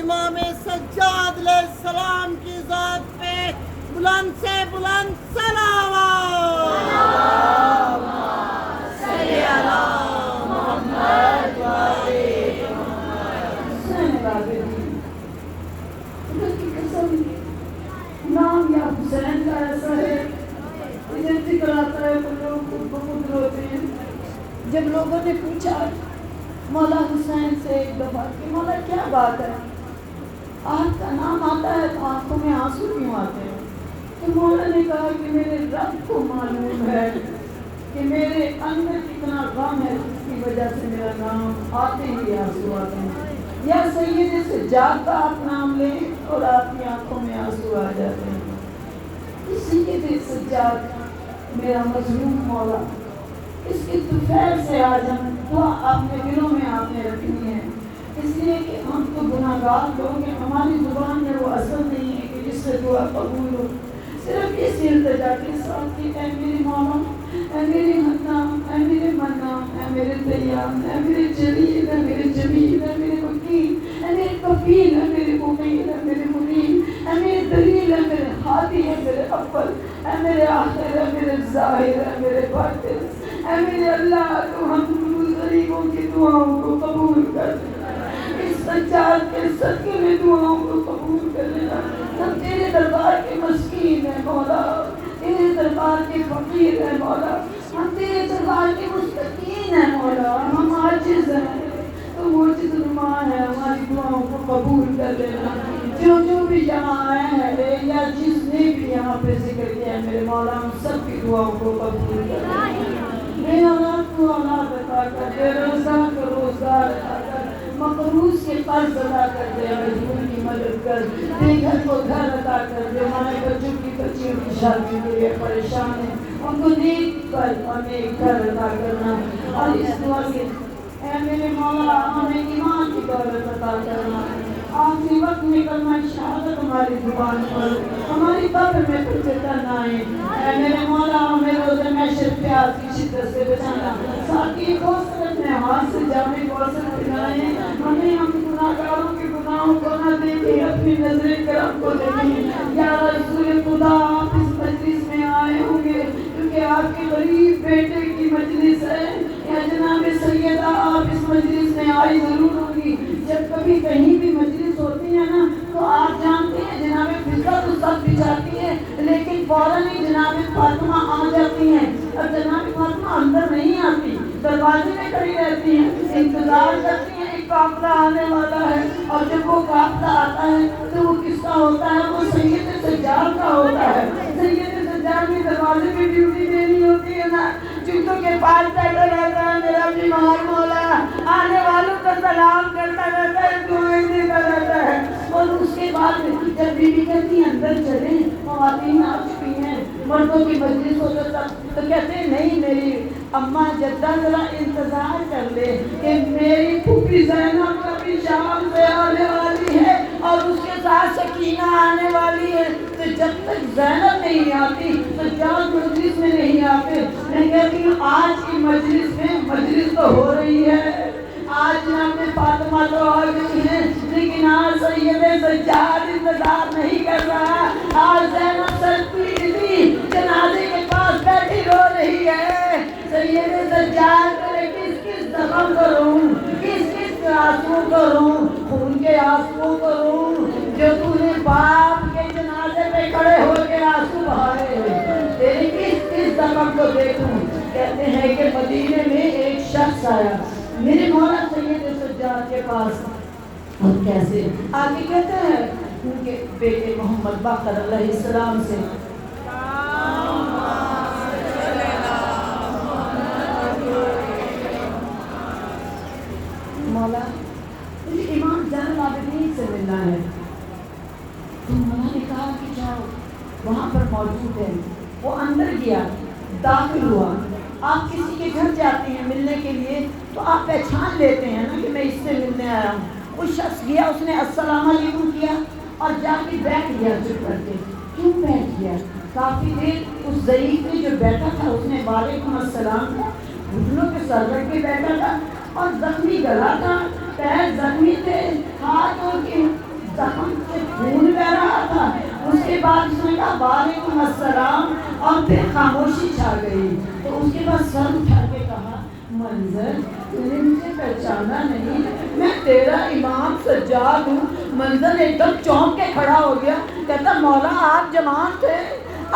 امام سجاد علیہ السلام کی ذات پہ بلند سے بلند صلوات۔ صلی اللہ محمد وآلہ محمد۔ نام یا حسین کا ایسا ہے مجھے ذکر آتا ہے تو لوگ بہت روتے ہیں۔ جب لوگوں نے پوچھا مولا حسین سے ایک دفعہ کہ مولا کیا بات ہے، آپ کا نام آتا ہے تو آنکھوں میں آنسو کیوں آتے ہیں؟ تو مولا نے کہا کہ میرے رب کو معلوم ہے کہ میرے اندر کتنا غم ہے، اس کی وجہ سے میرا نام آتے ہی آنسو آتے ہیں۔ یا سید سجاد کا آپ نام لیں اور آپ کی آنکھوں میں آنسو آ جاتے ہیں۔ سید سجاد میرا مظلوم مولا، اس کی طفیل سے آج ہم دعا اپنے دلوں میں آپ نے رکھنی ہے، اس لیے کہ ہم تو گناہ گار لوگ ہیں، ہماری زبان میں وہ اثر نہیں ہے کہ جس سے دعا قبول ہو۔ صرف اس التجا کے ساتھ کہ اے میری مولا، اے میری حنان، اے میرے منان، اے میرے دیان، اے میرے جلیل، اے میرے جمیل، اے میرے وکیل، اے میرے کفیل، اے میرے مقیل، اے میرے منیب، اے میرے دلیل، اے میرے ہادی، اے میرے اول، اے میرے آخر، اے میرے ظاہر، اے میرے باطن، اے میرے اللہ، تو ہم غریبوں کی دعاؤں کو قبول کر لینا، اس سجاد کے صدقے میں دعاؤں کو قبول کر لینا۔ ہم تیرے دربار کے مسکین ہیں مولا، تیرے دربار کے فقیر ہیں مولا، ہم تیرے دربار کے مستقین ہیں مولا، ہم عاجز ہیں، تو موجز نما ہے، ہماری دعاؤں کو قبول کر لینا۔ جو بھی یہاں آئے ہیں یا جس نے بھی یہاں پہ ذکر کیا ہے میرے مولا، ہم سب کی دعاؤں کو قبول کر لینا۔ میرے اولاد کو اولاد عطا کر دے، روزگار کو روزگار عطا کر، مقروض کے قرض ادا کر دے، مجبور کی مدد کر دے، گھر کو گھر عطا کر دے، ہمارے بچوں کی بچیوں کی شادی کے لیے پریشان ہیں، ان کو نیک گھر اور نیک گھر عطا کرنا۔ اور اس دعا کے اے میرے مولا ہمیں ایمان کی دولت عطا کرنا، آخری وقت میں کلمہ شہادت ہماری زبان پر، ہماری قبر میں پچھتا نہ آئے۔ اے میرے مولا ہمیں روز محشر پیار کی شدت سے بچانا، ساتھی کوثر اپنے ہاتھ سے جامع کوثر پہنائیں، ہمیں ہم گناہگاروں کے گناہوں کو نہ دیکھیں، اپنی نظر کرم کو دیکھیں۔ یا رسول خدا آپ اس مجلس میں آئے ہوں گے کیونکہ آپ کے غریب بیٹے کی مجلس ہے، یا جناب سیدہ آپ اس مجلس میں آئی ضرور ہوں گی۔ جب کبھی کہیں بھی مجلس ہوتی ہے نا تو آپ جانتے ہیں جناب فضا تو سب بچاتی ہے لیکن فوراً ہی جناب فاطمہ آ جاتی ہیں، اور جناب فاطمہ اندر نہیں آتی، دروازے میں کھڑی رہتی ہیں، انتظار کرتی ہیں ایک قافلہ آنے والا ہے، اور جب وہ قافلہ آتا ہے تو وہ کس کا ہوتا ہے؟ وہ سید سجاد کا ہوتا ہے۔ سید سجاد کی دروازے میں ڈیوٹی دینی ہوتی ہے نا، جوتوں کے پاس بیٹھا رہتا ہے میرا بیمار مولا، آنے والوں کا سلام کرتا رہتا ہے، دعائیں دیتا رہتا ہے۔ اور اس کے بعد جب بیوی کہتی ہیں اندر چلیں، خواتین آ چکی ہیں، مردوں کی مجلس ہو جاتا تو کہتے ہیں نہیں میری اماں جدہ ذرا انتظار کر لے کہ میری پھوپھی زینب کا بھی شام سے آنے والی ہے اور اس کے ساتھ سکینہ آنے والی ہے، تو جب تک زینب نہیں آتی تو جان مجلس میں نہیں آتے۔ میں کہتی ہوں آج کی مجلس میں مجلس تو ہو رہی ہے، آج جناب فاطمہ تو آ گئی ہیں، لیکن آج سید سجاد انتظار نہیں کر رہا، آج زینب سرپیلی جنازے کے پاس بیٹھی رو رہی ہے۔ سید سجاد کرے کس کس زخم کروں، کس کس آنسو کروں، خون کے آنسو کروں جو تو نے باپ کے جنازے پہ کھڑے ہو کے آنسو بہائے، تیری کس کس زخم کو دیکھوں۔ کہتے ہیں کہ مدینے میں ایک شخص آیا میرے مولا سید سجاد کے پاس، اور کیسے آگے کہتے ہیں ان کے بیٹے محمد باقر علیہ السلام سے، مولا مجھے امام زین العابدین سے ملنا ہے۔ تو مولا نے کہا کہ جاؤ وہاں پر موجود ہے۔ وہ اندر گیا، داخل ہوا۔ آپ کسی کے گھر جاتے ہیں ملنے کے لیے تو آپ پہچان لیتے ہیں نا کہ میں اس سے ملنے آیا ہوں۔ وہ شخص گیا، اس نے السلام علیکم کیا اور جا کے بیٹھ گیا چپ کر کے۔ کیوں بیٹھ گیا؟ کافی دیر اس ضعیف میں جو بیٹھا تھا اس نے وعلیکم السلام کا گھٹنوں پہ سر رکھ کے بیٹھا تھا اور زخمی گلا تھا، پیر زخمی تھے، ہاتھ اور کے जख्म से खून बह रहा था। उसके बाद उसने कहा वालेकुम अस्सलाम, और फिर खामोशी छा गई। तो उसके बाद सर उठा के कहा मंजर तूने मुझे पहचाना नहीं, मैं तेरा इमाम सज्जाद हूँ। मंजर एकदम चौंक के खड़ा हो गया, कहता मौला आप जवान थे,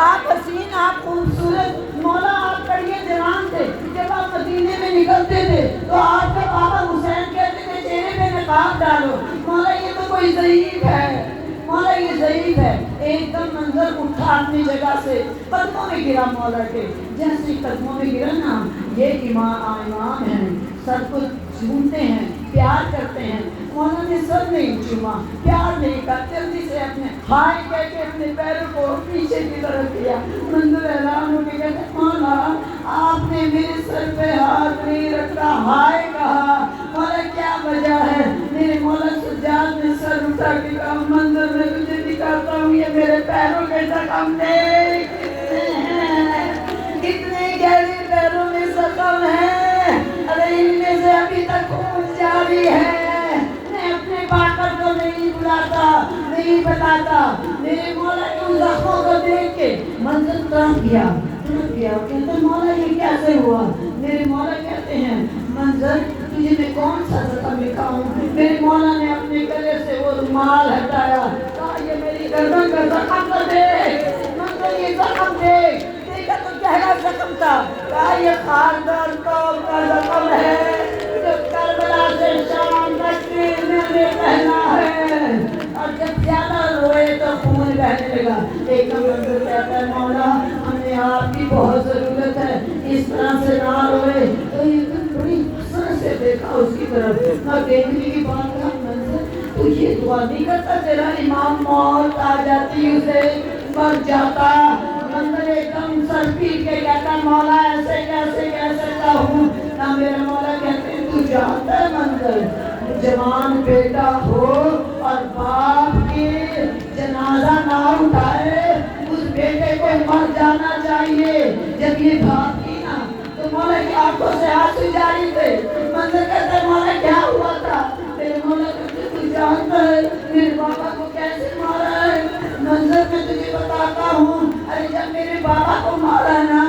आप हसीन, आप खूबसूरत, मौला आप कड़िए जवान थे। जब आप मदीने में निकलते थे तो आपका पापा हुसैन कहते थे चेहरे पे नकाब डालो। मौला ये तो कोई ज़ईफ़ है, मौला ये ज़ईफ़ है। एकदम मंजर उठा अपनी जगह से, कदमों में गिरा मौला के। जैसे कदमों में गिरा ना, ये इमाम हैं, सर को झूमते हैं, प्यार करते हैं। मौला ने सर नहीं चूमा, प्यार नहीं कर, जल्दी से अपने हाय कह के अपने पैरों को पीछे की तरफ किया। मंजर हैरान हो के कहते मौला आपने मेरे सर पे हाथ नहीं रखा, हाय कहा, मौला क्या वजह है? मेरे मौला सज्जाद ने सर उठा के कहा मंजर मैं तुझे दिखाता हूँ, ये मेरे पैरों के जख्म देख कितने गहरे पैरों में जख्म है, अरे इनमें से अभी तक खून जारी है। मैं अपने बाकर को नहीं बुलाता, नहीं बताता। मेरे मौला के उन जख्मों को देख के मंजर तड़प गया। कहते मौला ये कैसे हुआ? मेरे मौला कहते हैं मंजर तुझे मैं कौन सा जख्म दिखाऊं? मेरे मौला ने अपने गले से वो रुमाल हटाया, कहा ये मेरी गर्दन का जख्म देख, मंजर ये जख्म देख। देखा तो गहरा जख्म था, कहा ये खारदार कौम का जख्म है जो करबला से शाम तक मैंने पहना है। और जब ज्यादा रोए तो खून बहने लगा। एक मंजर कहता है मौला हमें आपकी बहुत जरूरत है, इस तरह से ना रोए। तो ये बड़ी हसरत से देखा उसकी तरफ, ना देखने की बात का मंजर तो ये दुआ नहीं करता तेरा इमाम मौत आ जाती उसे मर जाता। मंजर एकदम सर पीट के कहता मौला ऐसे कैसे कह सकता हूँ? ना मेरा मौला कहते तू जानता है मंजर जवान बेटा हो और बाप के जनाजा ना उठाए, उस बेटे को मर जाना चाहिए। जब ये बात की ना तो मौला की आंखों से आंसू जारी थे। मंजर कहते मौला क्या हुआ था? मेरे मौला कहते तू जानता है मेरे बाबा को कैसे मारा है? मंजर मैं तुझे बताता हूँ। अरे जब मेरे बाबा को मारा ना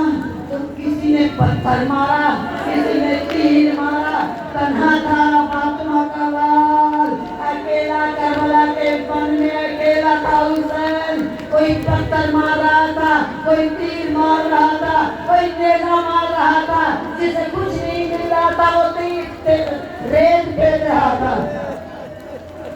तो किसी ने पत्थर मारा, किसी ने तीर मारा, तन्हा था फातिमा का लाल, अकेला करबला के वन में अकेला था हुसैन। कोई पत्थर मार रहा था, कोई तीर मार रहा था, कोई नेजा मार रहा था, जिसे कुछ नहीं मिल रहा था वो तीर रेत फेंक रहा था।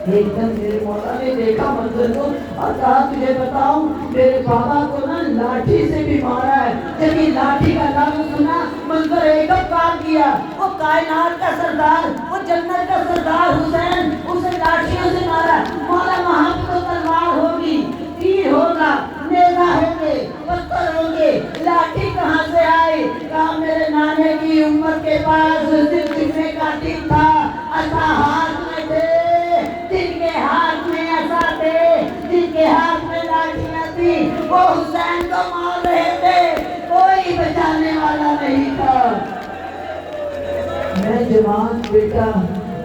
एकदम मेरे मौला ने देखा मंजर को और कहा तुझे बताऊं मेरे बाबा को ना लाठी से भी मारा है। जब ये लाठी का नाम सुना मंजर एकदम कांप गया। वो कायनात का सरदार, वो जन्नत का सरदार हुसैन उसे लाठियों से मारा। मौला वहां पे तो तलवार होगी, तीर होगा, नेजा होंगे, पत्थर होंगे, लाठी कहाँ से आई? कहा मेरे नाने की उम्र के पास जितने का दिन था ऐसा हाथ में थे, जिनके हाथ में ऐसा थे, जिनके हाथ में लाठियां थी वो हुसैन को मार रहे थे, कोई बचाने वाला नहीं था। मैं जवान बेटा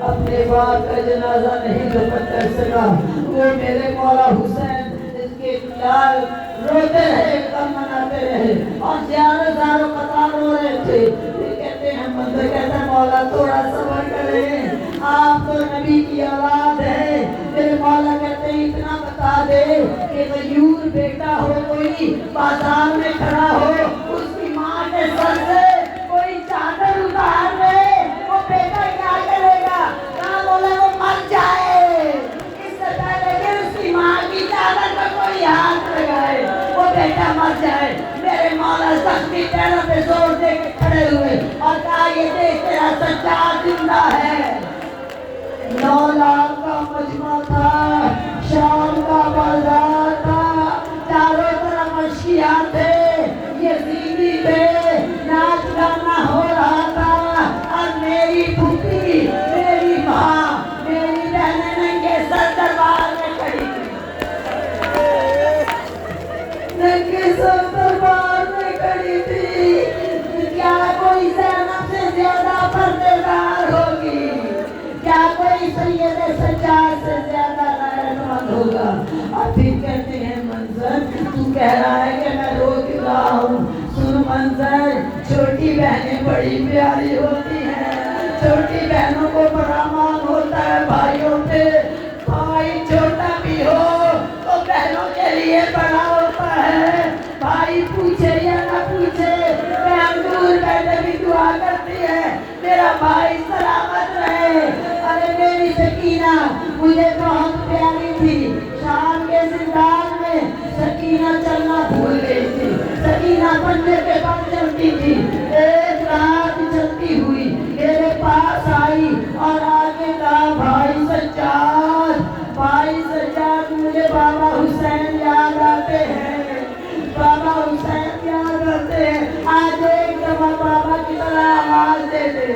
अपने बाप का जनाजा नहीं दफन कर सका, वो मेरे मौला हुसैन इसके लाल रोते रहे, कम मनाते रहे और ज़्यादा कतार रो रहे थे। कहते हैं मंजर कहता मौला थोड़ा सब्र करें, आप तो नबी की औलाद है। मेरे मौला कहते हैं इतना बता दे कि गयूर बेटा हो कोई बाजार में खड़ा हो, उसकी माँ के सर से कोई चादर उतार ले, वो बेटा क्या करेगा? कहाँ बोला वो मर जाए, इससे पहले कि उसकी माँ की चादर पर कोई हाथ लगाए वो बेटा मर जाए। मेरे मौला जख्मी पैरों पे जोर दे के खड़े हुए और कहा ये देख तेरा सज्जाद जिंदा है। 9 लाख का मजमा था, शाम का बाजार था, चारों तरफ मछलियाँ थे, यतीमी थे, नाच गाना हो रहा था और मेरी फूफी, मेरी माँ, मेरी बहनें नंगे सर दरबार में खड़ी थी। नंगे सर दरबार में खड़ी थी। क्या कोई ज़ैनब से ज्यादा पर्देदार होगी? क्या कोई सैयद छोटी बहनें बड़ी प्यारी होती हैं, छोटी बहनों को बड़ा मान होता है भाइयों पे। भाई छोटा भी हो तो बहनों के लिए बड़ा होता है। भाई पूछे या ना पूछे, बहन दूर बैठे भी दुआ करती है मेरा भाई सलामत रहे। अरे मेरी सकीना मुझे बहुत प्यारी थी, शाम के जिंदान में सकीना चलना भूल गई थी। सकीना बंदे के पास चलती थी, एक रात चलती हुई मेरे पास आई और आगे कहा भाई सज्जाद, भाई सज्जाद मुझे बाबा हुसैन याद आते हैं, बाबा हुसैन याद आते हैं। आज एक दफा बाबा की तरह आवाज दे दे,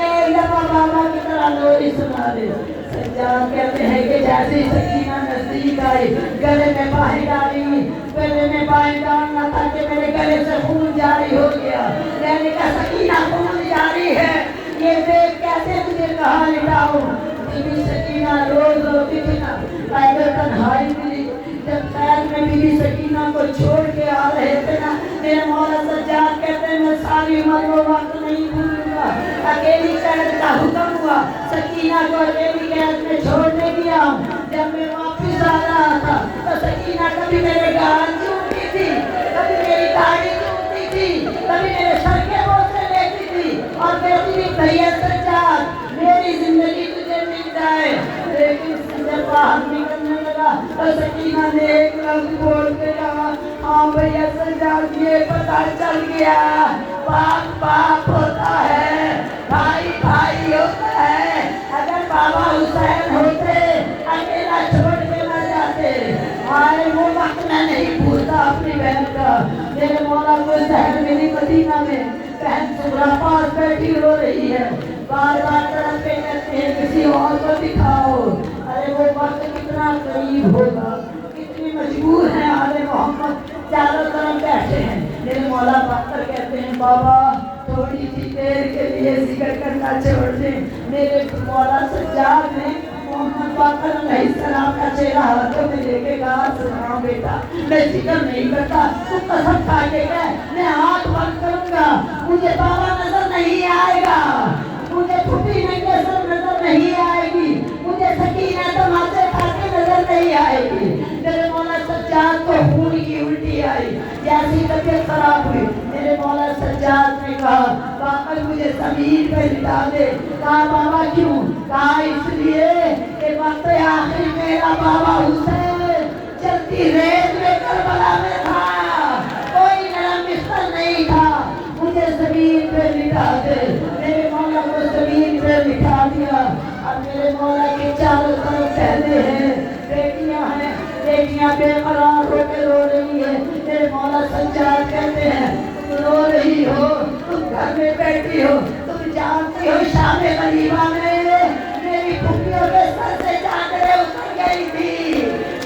एक दफा बाबा की तरह लोरी सुना दे। सज्जाद कहते हैं कि जैसे ही सकीना नजदीक आई, गले में बाहें डाली, गले में बाहें डालना था कि मेरे गले से खून जारी हो गया। मैंने कहा सकीना खून जारी है, ये देख कैसे तुझे कहाँ लिटाऊं। बीबी सकीना रोज रोती थी ना, पैदल तन्हाई मिली। जब पैर में बीबी सकीना को छोड़ के आ रहे थे ना, मेरे मौला सज्जाद कहते हैं मैं सारी उम्र वो वक्त नहीं भूलूंगा। अकेली कैद का हुक्म हुआ, सकीना को अकेली कैद में छोड़ने गया। जब मैं वापिस आ रहा था तो सकीना कभी मेरे गाल चूमती थी, कभी मेरी दाढ़ी चूमती थी, कभी मेरे सर के बोझे लेती थी और कहती थी भैया सज्जाद मेरी जिंदगी तुझे मिल जाए। लेकिन जब बाहर निकलने लगा तो सकीना ने एक लफ्ज बोल के कहा हाँ भैया सज्जाद ये पता चल गया, बाप बाप होता है, भाई भाई होता है। अगर बाबा हुसैन होते अकेला छोड़ के न जाते, आए वो वक्त मैं नहीं भूलता अपनी बहन का। मेरे मौला को शहर मेरी मदीना में बहन सुगरा पास बैठी रो रही है, बार बार तरफ के कहते हैं किसी और को दिखाओ। अरे वो वक्त कितना करीब होगा, कितनी मजबूर है आले मोहम्मद, चारों तरफ बैठे हैं। मेरे मौला पाकर कहते हैं बाबा थोड़ी सी देर के लिए जिक्र करना छोड़ दें। मेरे मौला सज्जाद ने मोहम्मद पाकर अलैहिस्सलाम का चेहरा हाथों में लेके कहा सुना बेटा मैं जिक्र नहीं करता, तू कसम खा के कह मैं हाथ बंद करूंगा, मुझे बाबा नजर नहीं आएगा, मुझे फूटी नजर नजर नहीं आएगी, मुझे सकीना तमाचे खाते नजर नहीं आएगी। मेरे मौला सज्जाद को खून की उल्टी आई, जैसी तबीयत खराब हुई मेरे मौला सज्जाद ने कहा बाबा मुझे जमीन पे लिटा दे। कहा बाबा क्यों? कहा इसलिए कि वक्त आखिरी मेरा बाबा हुसैन चलती रेत में करबला में था, कोई नरम बिस्तर नहीं था, मुझे जमीन पे लिटा दे। मेरे मौला को जमीन पे लिटा दिया और मेरे मौला के चारों तरफ कहते हैं बेटियां हैं, बेटियां बेकरार होकर रो रही है। मेरे मौला सज्जाद कहते हैं तुम रो रही हो, तुम घर में बैठी हो, तुम जानती हो शाम गरीबा में मेरी फुफियों के सर से चादरें उतर गई थी,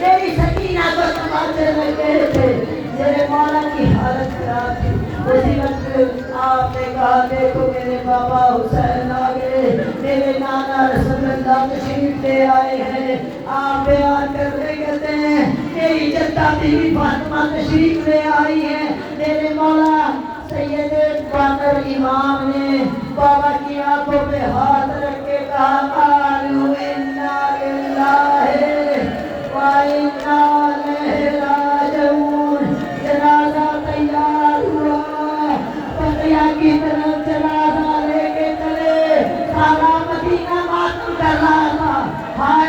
मेरी सकीना को तमाचे लग गए थे। मेरे मौला की हालत खराब थी। उसी वक्त आपने कहा देखो मेरे बाबा हुसैन आ गए, मेरे नाना रसूलुल्लाह तशरीफ ले आए हैं। आप बयान करते कहते हैं मेरी जद्दा बीवी फातिमा तशरीफ ले आई है। मेरे मौला सैयद बाकर इमाम ने बाबा की आंखों पे हाथ रख के कहा कालू इन्ना लिल्लाहि व इन्ना इलैहि राजिऊन। जनाजा तैयार हुआ, बकिया की तरफ जनाजा लेके चले, सारा मदीना मातम कर रहा था। हाय